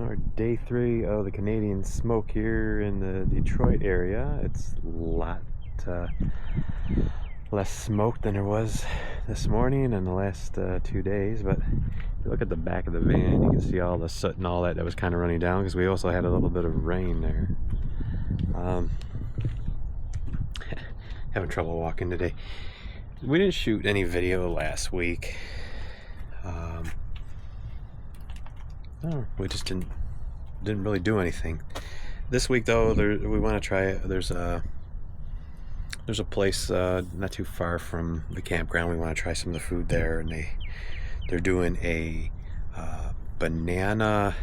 Our day 3 of the Canadian smoke here in the Detroit area. It's a lot less smoke than there was this morning and the last 2 days, but if you look at the back of the van, you can see all the soot and all that was kind of running down because we also had a little bit of rain there. Having trouble walking today. We didn't shoot any video last week. We just didn't really do anything. This week though, we want to try. There's a place not too far from the campground. We want to try some of the food there, and they're doing a banana.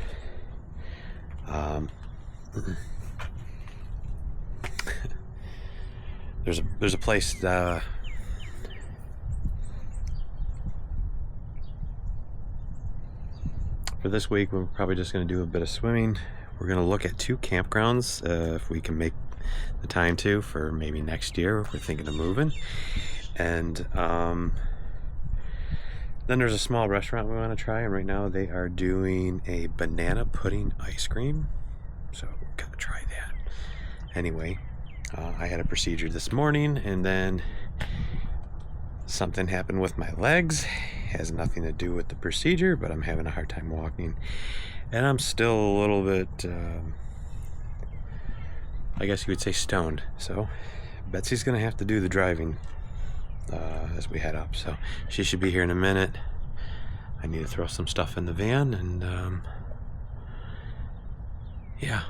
There's a place. For this week, we're probably just going to do a bit of swimming. We're going to look at 2 campgrounds if we can make the time to, for maybe next year if we're thinking of moving. And then there's a small restaurant we want to try, and right now they are doing a banana pudding ice cream, so we're going to try that. Anyway, I had a procedure this morning, and then something happened with my legs. Has nothing to do with the procedure, but I'm having a hard time walking, and I'm still a little bit I guess you would say stoned, so Betsy's gonna have to do the driving as we head up, so she should be here in a minute. I need to throw some stuff in the van, and yeah,